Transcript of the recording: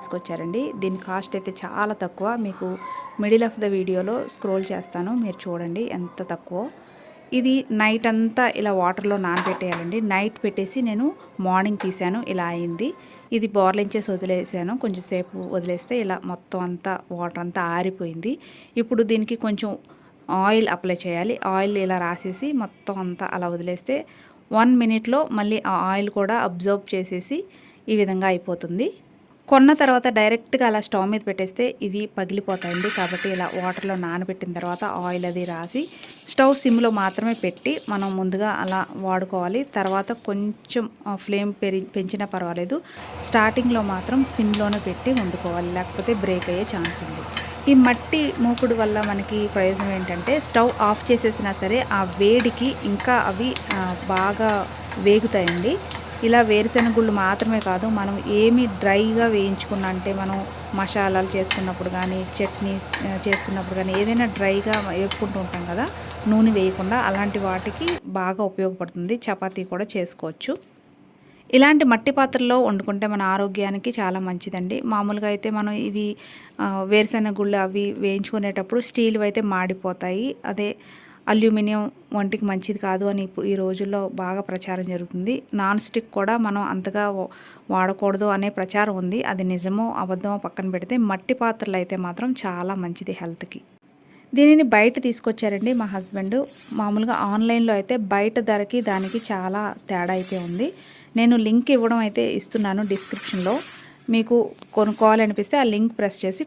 తీసుకొచ్చారండి. దీని కాస్ట్ అయితే చాలా తక్కువ. మీకు మిడిల్ ఆఫ్ ద వీడియోలో స్క్రోల్ చేస్తాను, మీరు చూడండి ఎంత తక్కువ. ఇది నైట్ అంతా ఇలా వాటర్లో నానబెట్టేయాలండి. నైట్ పెట్టేసి నేను మార్నింగ్ తీసాను, ఇలా అయింది. ఇది బోర్లించేసి వదిలేసాను, కొంచెం సేపు వదిలేస్తే ఇలా మొత్తం అంతా వాటర్ అంతా ఆరిపోయింది. ఇప్పుడు దీనికి కొంచెం ఆయిల్ అప్లై చేయాలి. ఆయిల్ ఇలా రాసేసి మొత్తం అంతా అలా వదిలేస్తే 1 మినిట్లో మళ్ళీ ఆ ఆయిల్ కూడా అబ్జర్వ్ చేసేసి ఈ విధంగా అయిపోతుంది. కొన్న తర్వాత డైరెక్ట్గా అలా స్టవ్ మీద పెట్టేస్తే ఇవి పగిలిపోతాయండి. కాబట్టి ఇలా వాటర్లో నానబెట్టిన తర్వాత ఆయిల్ అది రాసి స్టవ్ సిమ్లో మాత్రమే పెట్టి మనం ముందుగా అలా వాడుకోవాలి. తర్వాత కొంచెం ఫ్లేమ్ పెంచినా పర్వాలేదు. స్టార్టింగ్లో మాత్రం సిమ్లోనే పెట్టి వండుకోవాలి, లేకపోతే బ్రేక్ అయ్యే ఛాన్స్ ఉంది. ఈ మట్టి మూకుడు వల్ల మనకి ప్రయోజనం ఏంటంటే స్టవ్ ఆఫ్ చేసేసినా సరే ఆ వేడికి ఇంకా అవి బాగా వేగుతాయండి. ఇలా వేరుశెనగ గుళ్ళు మాత్రమే కాదు, మనం ఏమి డ్రైగా వేయించుకున్నా అంటే మనం మసాలాలు చేసుకున్నప్పుడు కానీ చట్నీ చేసుకున్నప్పుడు కానీ ఏదైనా డ్రైగా వేపుకుంటూ ఉంటాం కదా, నూనె వేయకుండా, అలాంటి వాటికి బాగా ఉపయోగపడుతుంది. చపాతీ కూడా చేసుకోవచ్చు. ఇలాంటి మట్టి పాత్రల్లో వండుకుంటే మన ఆరోగ్యానికి చాలా మంచిదండి. మామూలుగా అయితే మనం ఇవి వేరుశెనగ గుళ్ళు అవి వేయించుకునేటప్పుడు స్టీల్ అయితే మాడిపోతాయి. అదే అల్యూమినియం వంటికి మంచిది కాదు అని ఇప్పుడు ఈ రోజుల్లో బాగా ప్రచారం జరుగుతుంది. నాన్ స్టిక్ కూడా మనం అంతగా వాడకూడదు అనే ప్రచారం ఉంది. అది నిజమో అబద్ధమో పక్కన పెడితే మట్టి పాత్రలు అయితే మాత్రం చాలా మంచిది హెల్త్కి. దీనిని బయట తీసుకొచ్చారండి మా హస్బెండ్. మామూలుగా ఆన్లైన్లో అయితే బయట ధరకి దానికి చాలా తేడా అయితే ఉంది. నేను లింక్ ఇవ్వడం అయితే ఇస్తున్నాను డిస్క్రిప్షన్లో. మీకు కొనుక్కోవాలనిపిస్తే ఆ లింక్ ప్రెస్ చేసి